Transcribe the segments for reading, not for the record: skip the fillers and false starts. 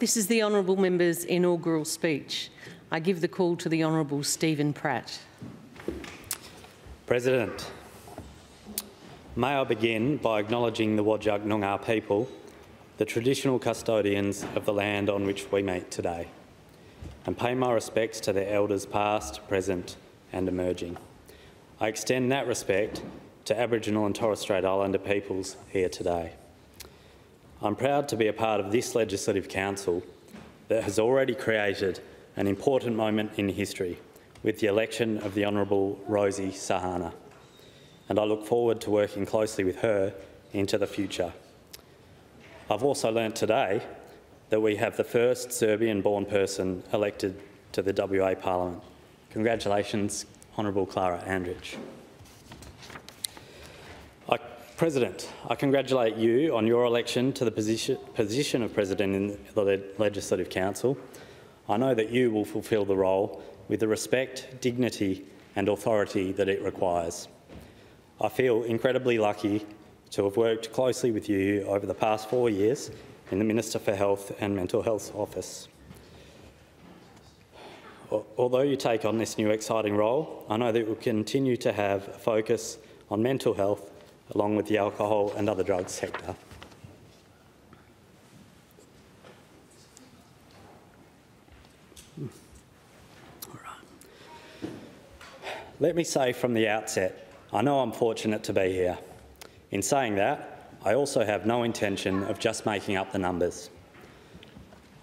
This is the Honourable Member's inaugural speech. I give the call to the Honourable Stephen Pratt. President, may I begin by acknowledging the Whadjuk Noongar people, the traditional custodians of the land on which we meet today, and pay my respects to their elders past, present and emerging. I extend that respect to Aboriginal and Torres Strait Islander peoples here today. I'm proud to be a part of this Legislative Council that has already created an important moment in history with the election of the Honourable Rosie Sahana, and I look forward to working closely with her into the future. I've also learnt today that we have the first Serbian-born person elected to the WA Parliament. Congratulations, Honourable Clara Andrich. President, I congratulate you on your election to the position of President in the Legislative Council. I know that you will fulfil the role with the respect, dignity and authority that it requires. I feel incredibly lucky to have worked closely with you over the past 4 years in the Minister for Health and Mental Health office. Although you take on this new exciting role, I know that you will continue to have a focus on mental health along with the alcohol and other drugs sector. Let me say from the outset, I know I'm fortunate to be here. In saying that, I also have no intention of just making up the numbers.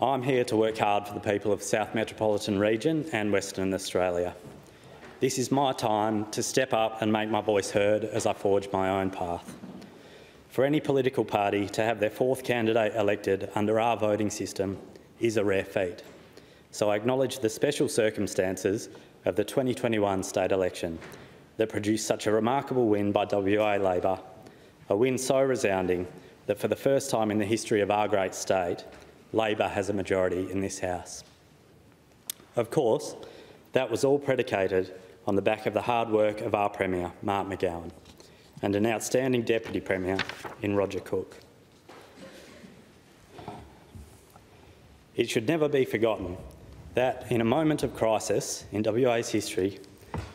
I'm here to work hard for the people of the South Metropolitan Region and Western Australia. This is my time to step up and make my voice heard as I forge my own path. For any political party to have their fourth candidate elected under our voting system is a rare feat. So I acknowledge the special circumstances of the 2021 state election that produced such a remarkable win by WA Labor, a win so resounding that for the first time in the history of our great state, Labor has a majority in this House. Of course, that was all predicated on the back of the hard work of our Premier, Mark McGowan, and an outstanding Deputy Premier in Roger Cook. It should never be forgotten that in a moment of crisis in WA's history,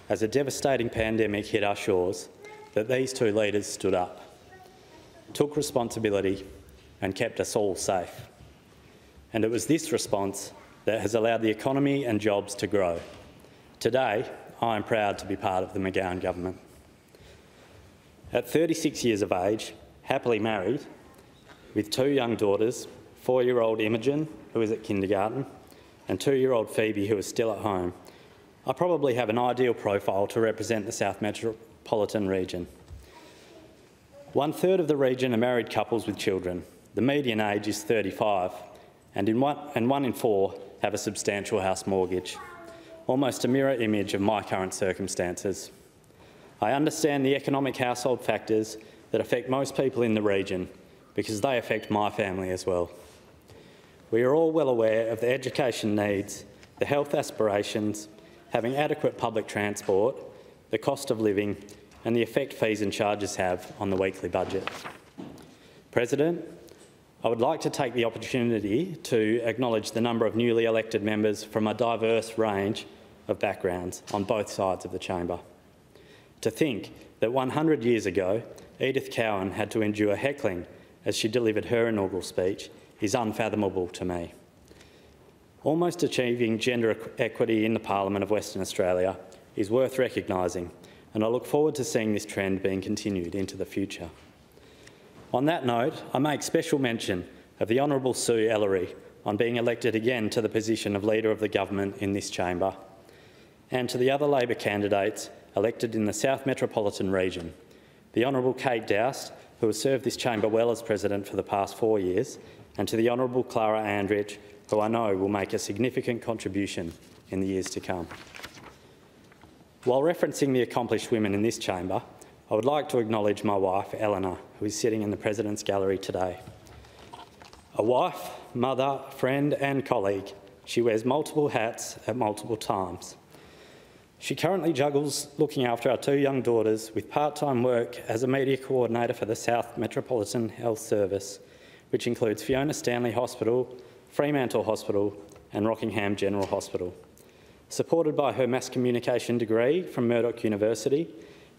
as a devastating pandemic hit our shores, that these two leaders stood up, took responsibility and kept us all safe. And it was this response that has allowed the economy and jobs to grow. Today, I am proud to be part of the McGowan government. At 36 years of age, happily married, with 2 young daughters, 4-year-old Imogen, who is at kindergarten, and 2-year-old Phoebe, who is still at home, I probably have an ideal profile to represent the South Metropolitan region. 1/3 of the region are married couples with children. The median age is 35, and 1 in 4 have a substantial house mortgage. Almost a mirror image of my current circumstances. I understand the economic household factors that affect most people in the region because they affect my family as well. We are all well aware of the education needs, the health aspirations, having adequate public transport, the cost of living and the effect fees and charges have on the weekly budget. President, I would like to take the opportunity to acknowledge the number of newly elected members from a diverse range of backgrounds on both sides of the chamber. To think that 100 years ago, Edith Cowan had to endure heckling as she delivered her inaugural speech is unfathomable to me. Almost achieving gender equity in the Parliament of Western Australia is worth recognising, and I look forward to seeing this trend being continued into the future. On that note, I make special mention of the Honourable Sue Ellery on being elected again to the position of Leader of the Government in this chamber, and to the other Labor candidates elected in the South Metropolitan region, the Honourable Kate Doust, who has served this chamber well as President for the past 4 years, and to the Honourable Clara Andrich, who I know will make a significant contribution in the years to come. While referencing the accomplished women in this chamber, I would like to acknowledge my wife, Eleanor, who is sitting in the President's Gallery today. A wife, mother, friend and colleague, she wears multiple hats at multiple times. She currently juggles looking after our 2 young daughters with part-time work as a media coordinator for the South Metropolitan Health Service, which includes Fiona Stanley Hospital, Fremantle Hospital and Rockingham General Hospital. Supported by her mass communication degree from Murdoch University,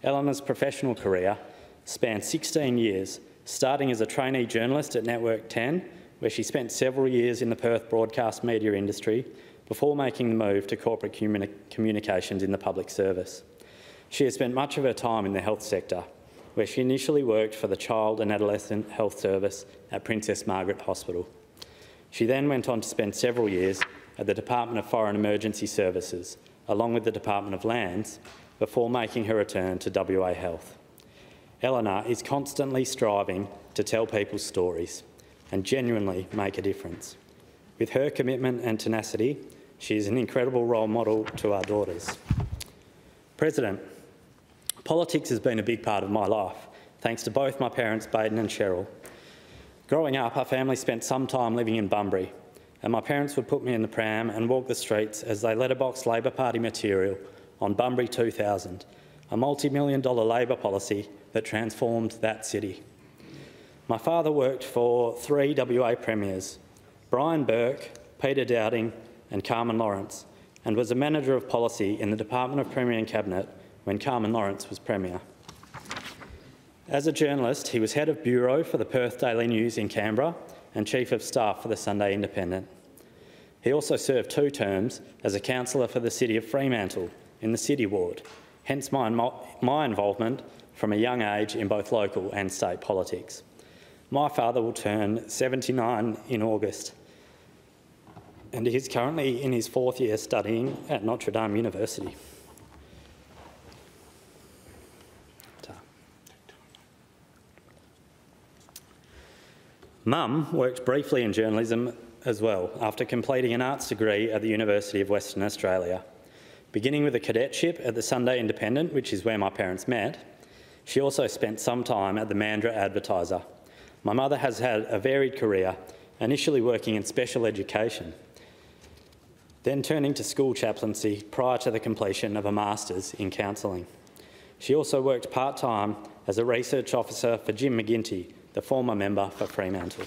Eleanor's professional career spanned 16 years, starting as a trainee journalist at Network 10, where she spent several years in the Perth broadcast media industry before making the move to corporate communications in the public service. She has spent much of her time in the health sector, where she initially worked for the Child and Adolescent Health Service at Princess Margaret Hospital. She then went on to spend several years at the Department of Foreign Emergency Services, along with the Department of Lands, before making her return to WA Health. Eleanor is constantly striving to tell people's stories and genuinely make a difference. With her commitment and tenacity, she is an incredible role model to our daughters. President, politics has been a big part of my life, thanks to both my parents, Baden and Cheryl. Growing up, our family spent some time living in Bunbury, and my parents would put me in the pram and walk the streets as they letterboxed Labor Party material on Bunbury 2000, a multi-million-dollar Labor policy that transformed that city. My father worked for 3 WA premiers, Brian Burke, Peter Dowding and Carmen Lawrence, and was a manager of policy in the Department of Premier and Cabinet when Carmen Lawrence was Premier. As a journalist, he was head of bureau for the Perth Daily News in Canberra and chief of staff for the Sunday Independent. He also served 2 terms as a councillor for the city of Fremantle in the City Ward, hence my involvement from a young age in both local and state politics. My father will turn 79 in August, and he is currently in his 4th year studying at Notre Dame University. Mum worked briefly in journalism as well, after completing an arts degree at the University of Western Australia. Beginning with a cadetship at the Sunday Independent, which is where my parents met, she also spent some time at the Mandurah Advertiser. My mother has had a varied career, initially working in special education, then turning to school chaplaincy prior to the completion of a Master's in counselling. She also worked part-time as a research officer for Jim McGinty, the former member for Fremantle.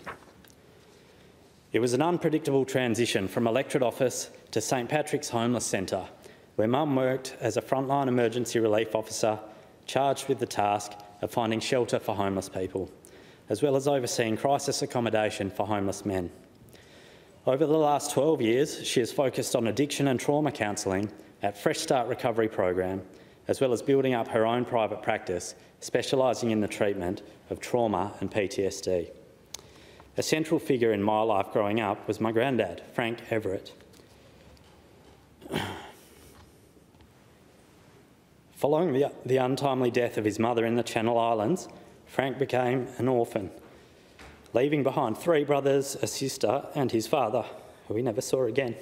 It was an unpredictable transition from electorate office to St Patrick's Homeless Centre, where Mum worked as a frontline emergency relief officer charged with the task of finding shelter for homeless people, as well as overseeing crisis accommodation for homeless men. Over the last 12 years, she has focused on addiction and trauma counselling at Fresh Start Recovery Program, as well as building up her own private practice, specialising in the treatment of trauma and PTSD. A central figure in my life growing up was my granddad, Frank Everett. Following the untimely death of his mother in the Channel Islands, Frank became an orphan, leaving behind 3 brothers, a sister and his father, who he never saw again.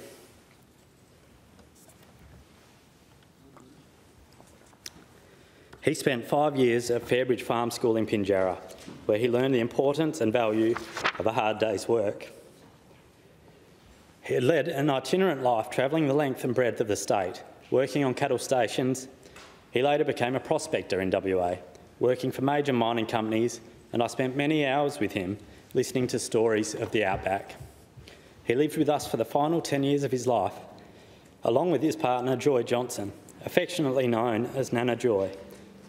He spent 5 years at Fairbridge Farm School in Pinjarra, where he learned the importance and value of a hard day's work. He had led an itinerant life, travelling the length and breadth of the state, working on cattle stations. He later became a prospector in WA, working for major mining companies, and I spent many hours with him listening to stories of the outback. He lived with us for the final 10 years of his life, along with his partner Joy Johnson, affectionately known as Nana Joy.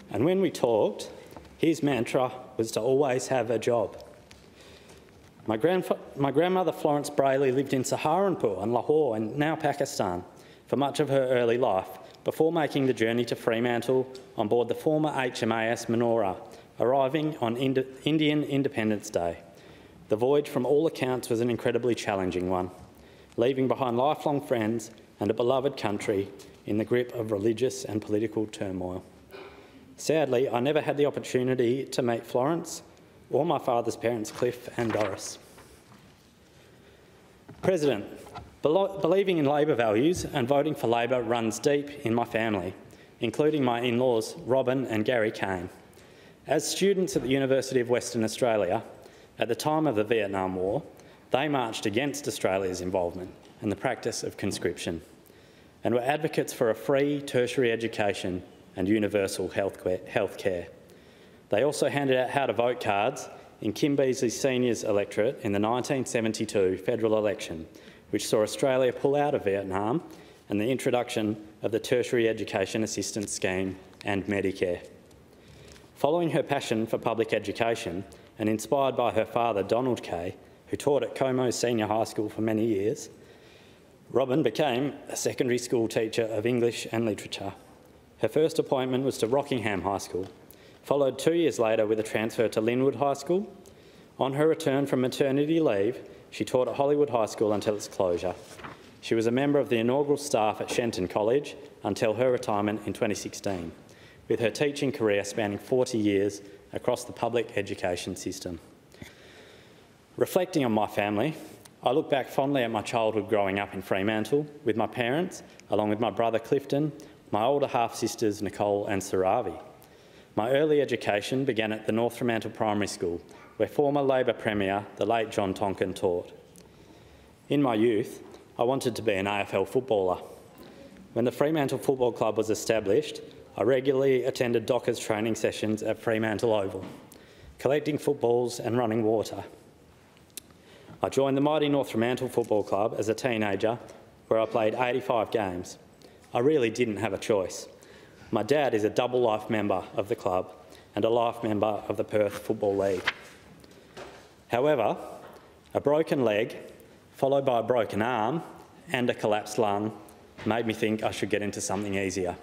And when we talked, his mantra was to always have a job. My grandmother Florence Brayley lived in Saharanpur and Lahore and now Pakistan for much of her early life, before making the journey to Fremantle on board the former HMAS Menorah, arriving on Indian Independence Day. The voyage from all accounts was an incredibly challenging one, leaving behind lifelong friends and a beloved country in the grip of religious and political turmoil. Sadly, I never had the opportunity to meet Florence or my father's parents, Cliff and Doris. President, believing in Labor values and voting for Labor runs deep in my family, including my in-laws, Robin and Gary Kane. As students at the University of Western Australia, at the time of the Vietnam War, they marched against Australia's involvement and the practice of conscription, and were advocates for a free tertiary education and universal health care. They also handed out how-to-vote cards in Kim Beazley's seniors electorate in the 1972 federal election, which saw Australia pull out of Vietnam and the introduction of the Tertiary Education Assistance Scheme and Medicare. Following her passion for public education and inspired by her father, Donald Kay, who taught at Como Senior High School for many years, Robin became a secondary school teacher of English and literature. Her first appointment was to Rockingham High School, followed 2 years later with a transfer to Linwood High School. On her return from maternity leave, she taught at Hollywood High School until its closure. She was a member of the inaugural staff at Shenton College until her retirement in 2016, with her teaching career spanning 40 years across the public education system. Reflecting on my family, I look back fondly at my childhood growing up in Fremantle with my parents, along with my brother Clifton, my older half-sisters Nicole and Saravi. My early education began at the North Fremantle Primary School, where former Labor Premier, the late John Tonkin, taught. In my youth, I wanted to be an AFL footballer. When the Fremantle Football Club was established, I regularly attended Dockers training sessions at Fremantle Oval, collecting footballs and running water. I joined the mighty North Fremantle Football Club as a teenager, where I played 85 games. I really didn't have a choice. My dad is a double life member of the club and a life member of the Perth Football League. However, a broken leg, followed by a broken arm and a collapsed lung, made me think I should get into something easier,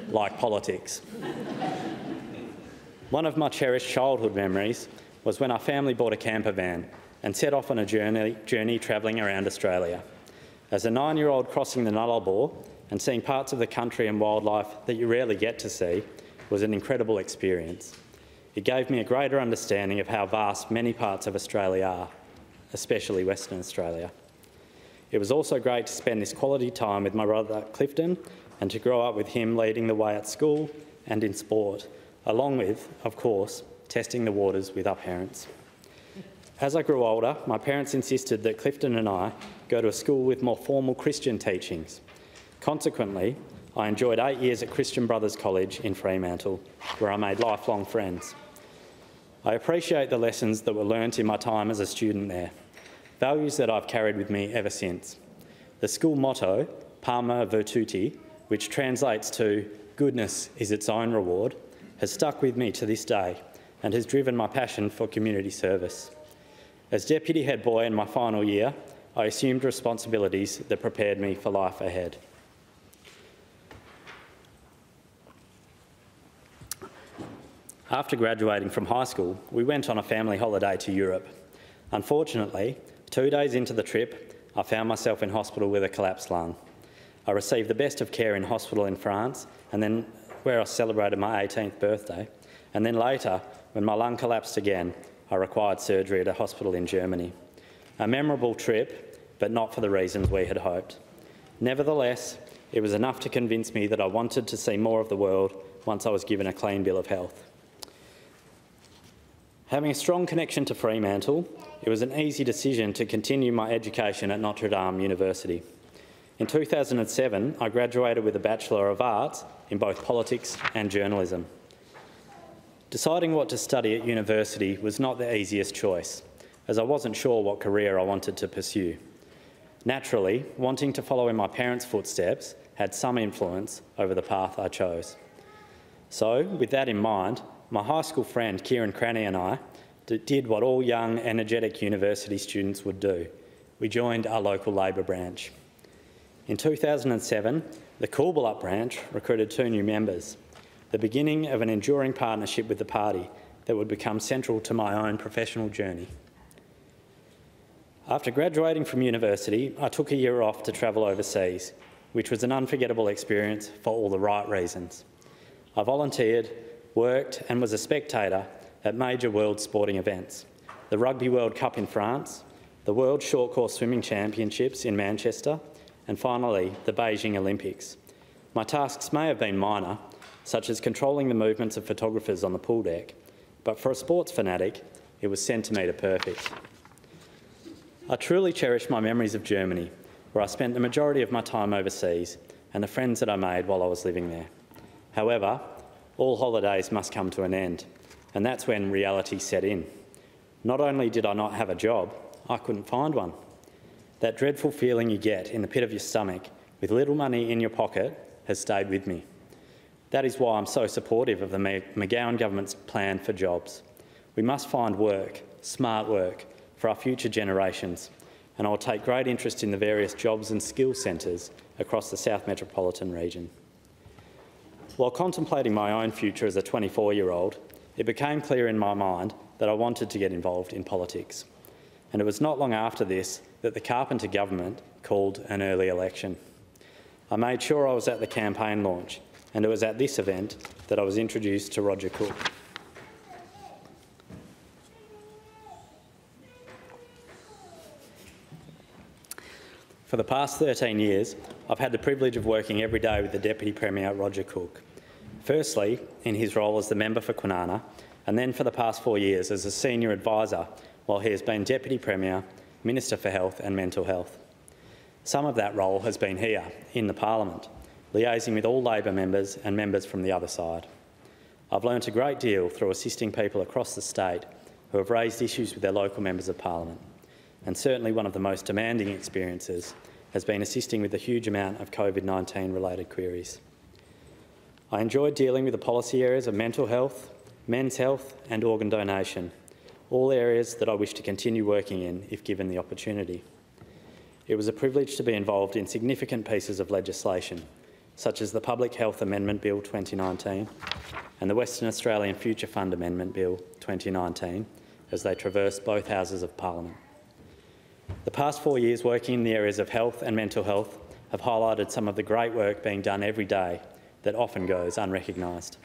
like politics. One of my cherished childhood memories was when our family bought a camper van and set off on a journey travelling around Australia. As a 9-year-old crossing the Nullarbor and seeing parts of the country and wildlife that you rarely get to see was an incredible experience. It gave me a greater understanding of how vast many parts of Australia are, especially Western Australia. It was also great to spend this quality time with my brother Clifton and to grow up with him leading the way at school and in sport, along with, of course, testing the waters with our parents. As I grew older, my parents insisted that Clifton and I go to a school with more formal Christian teachings. Consequently, I enjoyed 8 years at Christian Brothers College in Fremantle, where I made lifelong friends. I appreciate the lessons that were learnt in my time as a student there, values that I've carried with me ever since. The school motto, Parma Virtuti, which translates to goodness is its own reward, has stuck with me to this day and has driven my passion for community service. As deputy head boy in my final year, I assumed responsibilities that prepared me for life ahead. After graduating from high school, we went on a family holiday to Europe. Unfortunately, 2 days into the trip, I found myself in hospital with a collapsed lung. I received the best of care in hospital in France, and then where I celebrated my 18th birthday. And then later, when my lung collapsed again, I required surgery at a hospital in Germany. A memorable trip, but not for the reasons we had hoped. Nevertheless, it was enough to convince me that I wanted to see more of the world once I was given a clean bill of health. Having a strong connection to Fremantle, it was an easy decision to continue my education at Notre Dame University. In 2007, I graduated with a Bachelor of Arts in both politics and journalism. Deciding what to study at university was not the easiest choice, as I wasn't sure what career I wanted to pursue. Naturally, wanting to follow in my parents' footsteps had some influence over the path I chose. So, with that in mind, my high school friend Kieran Cranny and I did what all young, energetic university students would do. We joined our local Labor branch. In 2007, the Coolbellup branch recruited 2 new members, the beginning of an enduring partnership with the party that would become central to my own professional journey. After graduating from university, I took a year off to travel overseas, which was an unforgettable experience for all the right reasons. I volunteered, worked and was a spectator at major world sporting events, the Rugby World Cup in France, the World Short Course Swimming Championships in Manchester, and finally, the Beijing Olympics. My tasks may have been minor, such as controlling the movements of photographers on the pool deck, but for a sports fanatic, it was centimetre perfect. I truly cherish my memories of Germany, where I spent the majority of my time overseas, and the friends that I made while I was living there. However, all holidays must come to an end, and that's when reality set in. Not only did I not have a job, I couldn't find one. That dreadful feeling you get in the pit of your stomach with little money in your pocket has stayed with me. That is why I'm so supportive of the McGowan government's plan for jobs. We must find work, smart work, for our future generations, and I will take great interest in the various jobs and skills centres across the South Metropolitan region. While contemplating my own future as a 24-year-old, it became clear in my mind that I wanted to get involved in politics. And it was not long after this that the Carpenter government called an early election. I made sure I was at the campaign launch, and it was at this event that I was introduced to Roger Cook. For the past 13 years, I've had the privilege of working every day with the Deputy Premier, Roger Cook. Firstly, in his role as the member for Kwinana, and then for the past 4 years as a senior advisor, while he has been Deputy Premier, Minister for Health and Mental Health. Some of that role has been here, in the Parliament, liaising with all Labor members and members from the other side. I've learnt a great deal through assisting people across the state who have raised issues with their local members of Parliament, and certainly one of the most demanding experiences has been assisting with the huge amount of COVID-19 related queries. I enjoyed dealing with the policy areas of mental health, men's health and organ donation, all areas that I wish to continue working in if given the opportunity. It was a privilege to be involved in significant pieces of legislation, such as the Public Health Amendment Bill 2019 and the Western Australian Future Fund Amendment Bill 2019, as they traversed both Houses of Parliament. The past 4 years working in the areas of health and mental health have highlighted some of the great work being done every day that often goes unrecognised.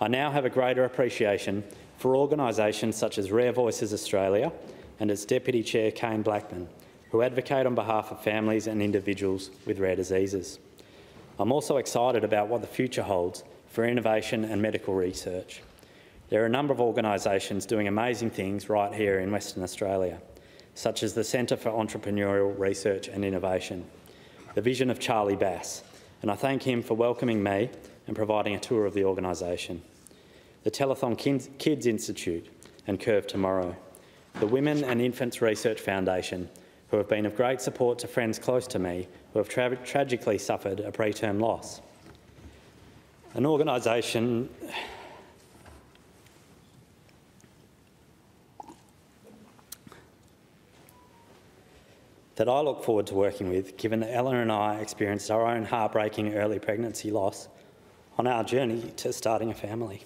I now have a greater appreciation for organisations such as Rare Voices Australia and its Deputy Chair, Kane Blackman, who advocate on behalf of families and individuals with rare diseases. I'm also excited about what the future holds for innovation and medical research. There are a number of organisations doing amazing things right here in Western Australia, such as the Centre for Entrepreneurial Research and Innovation, the vision of Charlie Bass, and I thank him for welcoming me and providing a tour of the organisation. The Telethon Kids Institute and Curve Tomorrow, the Women and Infants Research Foundation, who have been of great support to friends close to me who have tragically suffered a preterm loss. An organisation that I look forward to working with, given that Ella and I experienced our own heartbreaking early pregnancy loss on our journey to starting a family.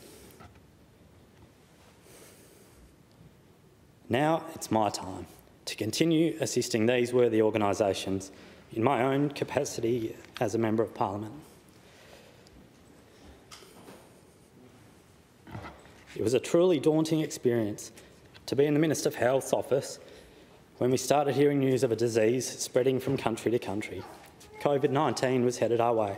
Now it's my time to continue assisting these worthy organisations in my own capacity as a Member of Parliament. It was a truly daunting experience to be in the Minister for Health's office when we started hearing news of a disease spreading from country to country. COVID-19 was headed our way.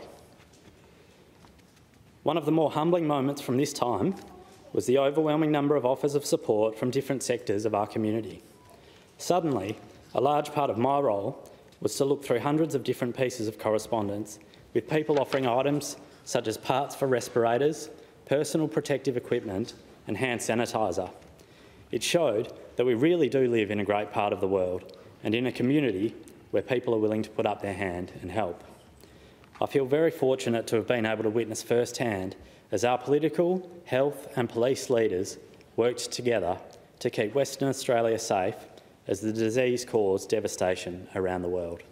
One of the more humbling moments from this time was the overwhelming number of offers of support from different sectors of our community. Suddenly, a large part of my role was to look through hundreds of different pieces of correspondence with people offering items such as parts for respirators, personal protective equipment and hand sanitiser. It showed that we really do live in a great part of the world and in a community where people are willing to put up their hand and help. I feel very fortunate to have been able to witness firsthand as our political, health and police leaders worked together to keep Western Australia safe as the disease caused devastation around the world.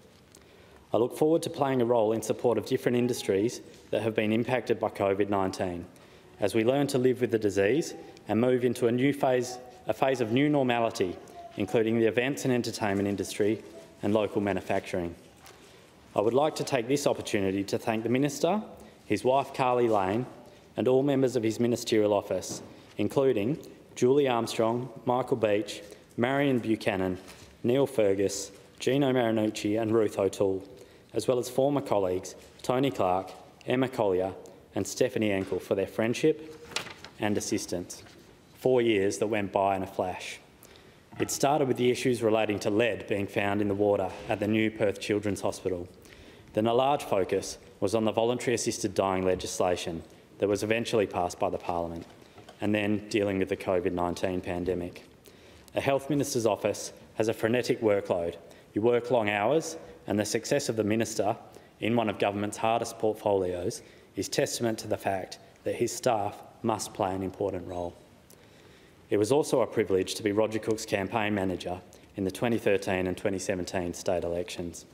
I look forward to playing a role in support of different industries that have been impacted by COVID-19 as we learn to live with the disease and move into a phase of new normality, including the events and entertainment industry and local manufacturing. I would like to take this opportunity to thank the Minister, his wife Carly Lane and all members of his ministerial office, including Julie Armstrong, Michael Beach, Marion Buchanan, Neil Fergus, Gino Marinucci and Ruth O'Toole, as well as former colleagues Tony Clark, Emma Collier and Stephanie Enkel for their friendship and assistance. 4 years that went by in a flash. It started with the issues relating to lead being found in the water at the new Perth Children's Hospital. Then a large focus was on the voluntary assisted dying legislation that was eventually passed by the Parliament, and then dealing with the COVID-19 pandemic. A Health Minister's office has a frenetic workload. You work long hours, and the success of the Minister in one of government's hardest portfolios is testament to the fact that his staff must play an important role. It was also a privilege to be Roger Cook's campaign manager in the 2013 and 2017 state elections,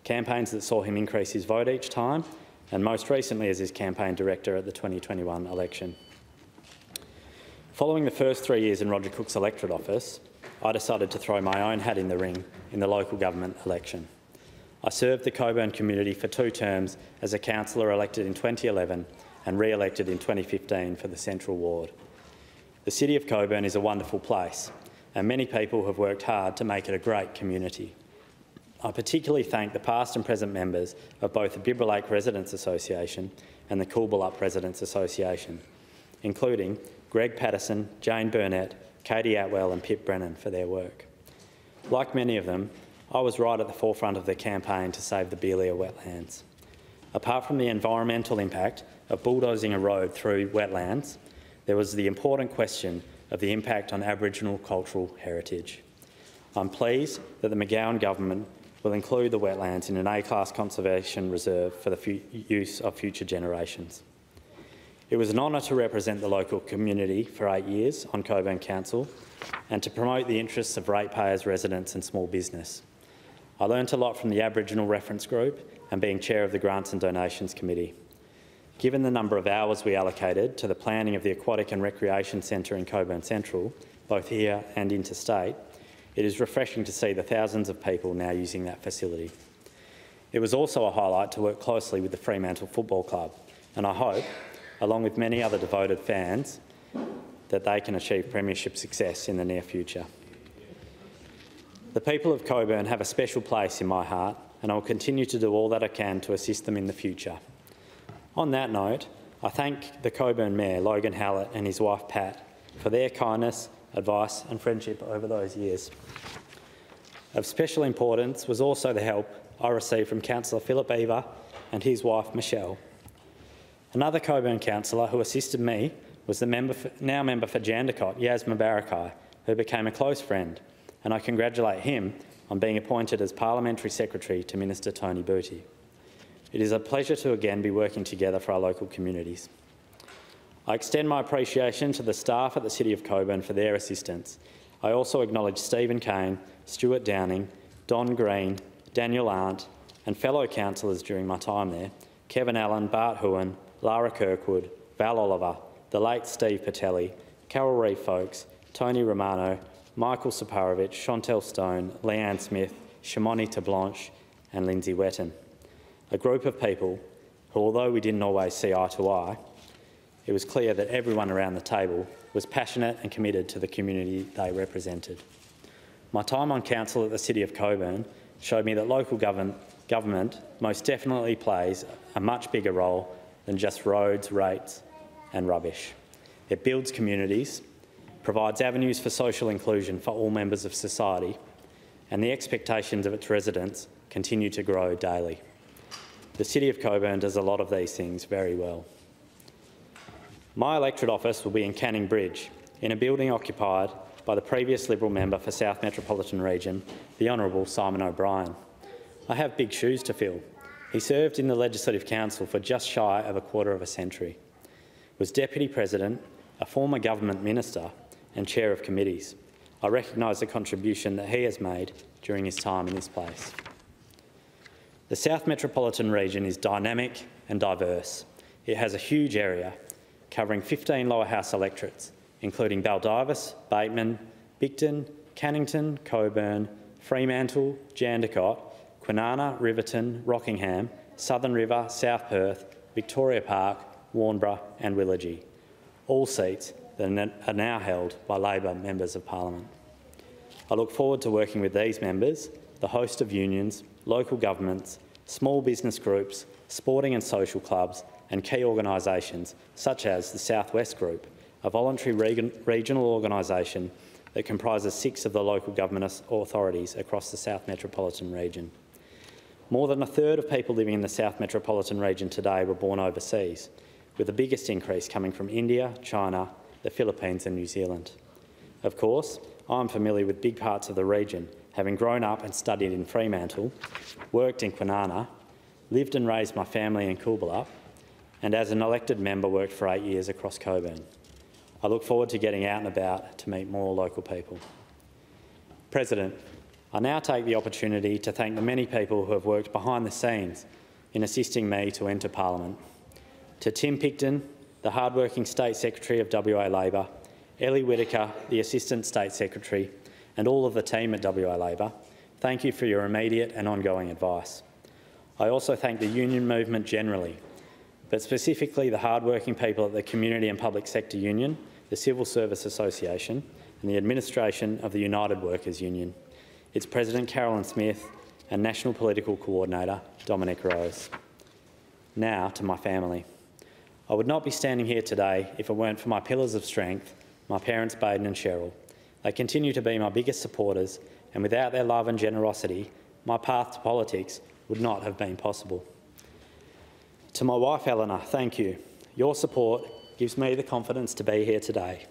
campaigns that saw him increase his vote each time, and most recently as his campaign director at the 2021 election. Following the first 3 years in Roger Cook's electorate office, I decided to throw my own hat in the ring in the local government election. I served the Cockburn community for 2 terms as a councillor elected in 2011 and re-elected in 2015 for the Central Ward. The City of Cockburn is a wonderful place, and many people have worked hard to make it a great community. I particularly thank the past and present members of both the Bibra Lake Residents Association and the Coolbalup Residents Association, including Greg Patterson, Jane Burnett, Katie Atwell and Pip Brennan for their work. Like many of them, I was right at the forefront of the campaign to save the Beelia wetlands. Apart from the environmental impact of bulldozing a road through wetlands, there was the important question of the impact on Aboriginal cultural heritage. I'm pleased that the McGowan government will include the wetlands in an A-class conservation reserve for the use of future generations. It was an honour to represent the local community for 8 years on Cockburn Council and to promote the interests of ratepayers, residents and small business. I learnt a lot from the Aboriginal Reference Group and being chair of the Grants and Donations Committee. Given the number of hours we allocated to the planning of the Aquatic and Recreation Centre in Cockburn Central, both here and interstate, it is refreshing to see the thousands of people now using that facility. It was also a highlight to work closely with the Fremantle Football Club, and I hope, along with many other devoted fans, that they can achieve premiership success in the near future. The people of Cockburn have a special place in my heart, and I will continue to do all that I can to assist them in the future. On that note, I thank the Cockburn Mayor, Logan Hallett, and his wife, Pat, for their kindness, advice and friendship over those years. Of special importance was also the help I received from Councillor Philip Eva and his wife, Michelle. Another Cockburn councillor who assisted me was the now member for Jandakot, Yasmin Barakai, who became a close friend, and I congratulate him on being appointed as Parliamentary Secretary to Minister Tony Booty. It is a pleasure to again be working together for our local communities. I extend my appreciation to the staff at the City of Cockburn for their assistance. I also acknowledge Stephen Kane, Stuart Downing, Don Green, Daniel Arndt and fellow councillors during my time there, Kevin Allen, Bart Hoohan, Lara Kirkwood, Val Oliver, the late Steve Patelli, Carol Reeve Folkes, Tony Romano, Michael Saparovich, Chantel Stone, Leanne Smith, Shimoni Tablanche and Lindsay Wetton. A group of people who, although we didn't always see eye to eye, it was clear that everyone around the table was passionate and committed to the community they represented. My time on council at the City of Cockburn showed me that local government most definitely plays a much bigger role than just roads, rates and rubbish. It builds communities, provides avenues for social inclusion for all members of society, and the expectations of its residents continue to grow daily. The City of Cockburn does a lot of these things very well. My electorate office will be in Canning Bridge, in a building occupied by the previous Liberal member for South Metropolitan Region, the Honourable Simon O'Brien. I have big shoes to fill. He served in the Legislative Council for just shy of a quarter of a century, was Deputy President, a former government minister and chair of committees. I recognise the contribution that he has made during his time in this place. The South Metropolitan Region is dynamic and diverse. It has a huge area covering 15 lower house electorates, including Baldivis, Bateman, Bicton, Cannington, Cockburn, Fremantle, Jandakot, Kwinana, Riverton, Rockingham, Southern River, South Perth, Victoria Park, Warnbro and Willagee, all seats that are now held by Labor members of Parliament. I look forward to working with these members, the host of unions, local governments, small business groups, sporting and social clubs and key organisations such as the South West Group, a voluntary regional organisation that comprises 6 of the local government authorities across the South Metropolitan Region. More than a third of people living in the South Metropolitan Region today were born overseas, with the biggest increase coming from India, China, the Philippines and New Zealand. Of course, I'm familiar with big parts of the region, having grown up and studied in Fremantle, worked in Kwinana, lived and raised my family in Coolbellup, and as an elected member worked for 8 years across Coburn. I look forward to getting out and about to meet more local people. President, I now take the opportunity to thank the many people who have worked behind the scenes in assisting me to enter Parliament. To Tim Picton, the hard-working State Secretary of WA Labor, Ellie Whittaker, the Assistant State Secretary, and all of the team at WA Labor, thank you for your immediate and ongoing advice. I also thank the union movement generally, but specifically the hard-working people at the Community and Public Sector Union, the Civil Service Association, and the administration of the United Workers Union, its President Carolyn Smith and National Political Coordinator Dominic Rose. Now to my family. I would not be standing here today if it weren't for my pillars of strength, my parents Baden and Cheryl. They continue to be my biggest supporters, and without their love and generosity, my path to politics would not have been possible. To my wife Eleanor, thank you. Your support gives me the confidence to be here today,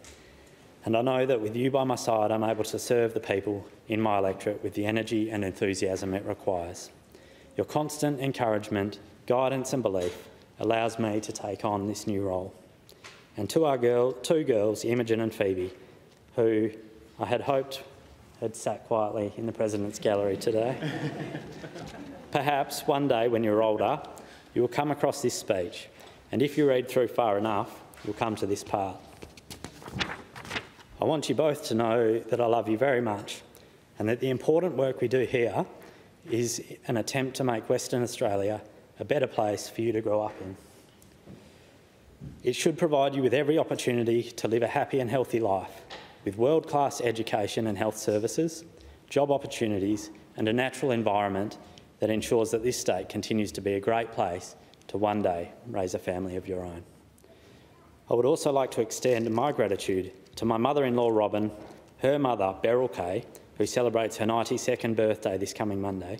and I know that with you by my side I'm able to serve the people in my electorate with the energy and enthusiasm it requires. Your constant encouragement, guidance and belief allows me to take on this new role. And to our two girls, Imogen and Phoebe, who I had hoped had sat quietly in the President's Gallery today. Perhaps one day when you're older, you will come across this speech, and if you read through far enough, you'll come to this part. I want you both to know that I love you very much, and that the important work we do here is an attempt to make Western Australia a better place for you to grow up in. It should provide you with every opportunity to live a happy and healthy life, with world-class education and health services, job opportunities, and a natural environment that ensures that this state continues to be a great place to one day raise a family of your own. I would also like to extend my gratitude to my mother-in-law Robin, her mother Beryl Kay, who celebrates her 92nd birthday this coming Monday,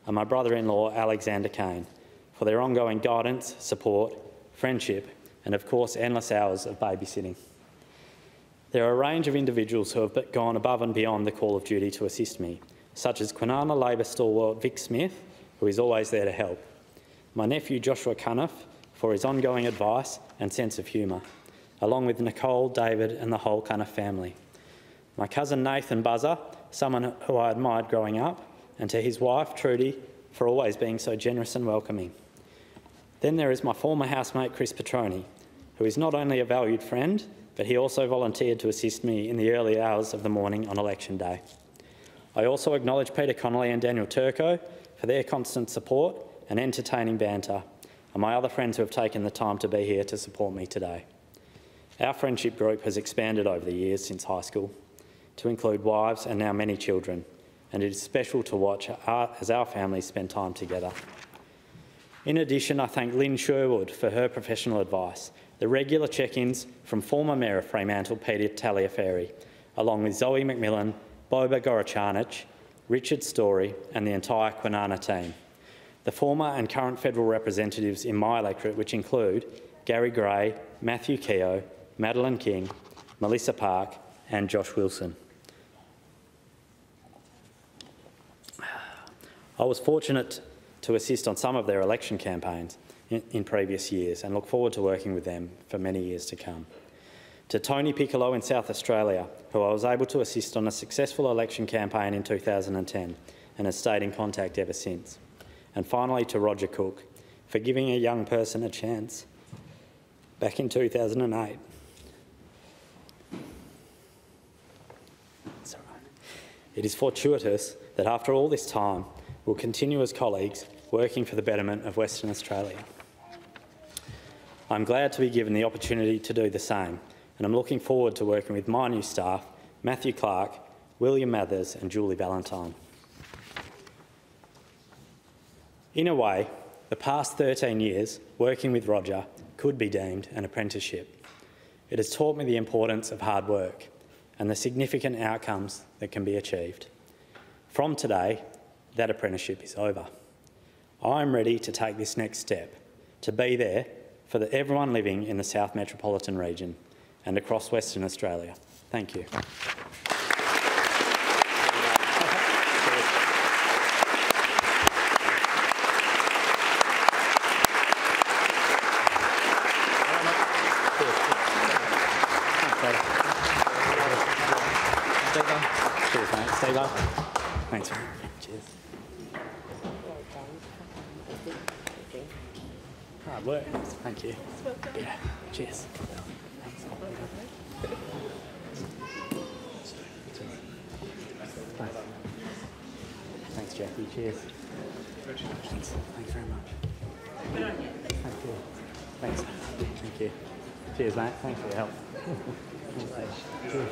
and my brother-in-law Alexander Kane, for their ongoing guidance, support, friendship, and of course endless hours of babysitting. There are a range of individuals who have gone above and beyond the call of duty to assist me, such as Kwinana Labor stalwart Vic Smith, who is always there to help, my nephew Joshua Cunniff for his ongoing advice and sense of humour, along with Nicole, David and the whole Cunniff family, my cousin Nathan Buzzer, someone who I admired growing up, and to his wife Trudy for always being so generous and welcoming. Then there is my former housemate Chris Petroni, who is not only a valued friend, but he also volunteered to assist me in the early hours of the morning on election day. I also acknowledge Peter Connolly and Daniel Turco for their constant support and entertaining banter, and my other friends who have taken the time to be here to support me today. Our friendship group has expanded over the years since high school to include wives and now many children, and it is special to watch as our families spend time together. In addition, I thank Lynn Sherwood for her professional advice, the regular check-ins from former Mayor of Fremantle, Peter Taliaferri, along with Zoe McMillan, Boba Gorochanich, Richard Story and the entire Kwinana team. The former and current federal representatives in my electorate, which include Gary Gray, Matthew Keogh, Madeline King, Melissa Park and Josh Wilson. I was fortunate to assist on some of their election campaigns in previous years and look forward to working with them for many years to come. To Tony Piccolo in South Australia, who I was able to assist on a successful election campaign in 2010 and has stayed in contact ever since. And finally to Roger Cook, for giving a young person a chance back in 2008. It's all right. It is fortuitous that after all this time, we'll continue as colleagues working for the betterment of Western Australia. I'm glad to be given the opportunity to do the same, and I'm looking forward to working with my new staff, Matthew Clark, William Mathers and Julie Valentine. In a way, the past 13 years working with Roger could be deemed an apprenticeship. It has taught me the importance of hard work and the significant outcomes that can be achieved. From today, that apprenticeship is over. I'm ready to take this next step, to be there for everyone living in the South Metropolitan region and across Western Australia. Thank you. Steve. Cheers, mate. Steve. Thanks, mate. Cheers. Hard work. Thank you. Yeah. Cheers. Thanks, Jackie. Cheers. Thanks very much. Thank you. Thanks. Thank you. Cheers, mate. Thanks for your help. Cheers.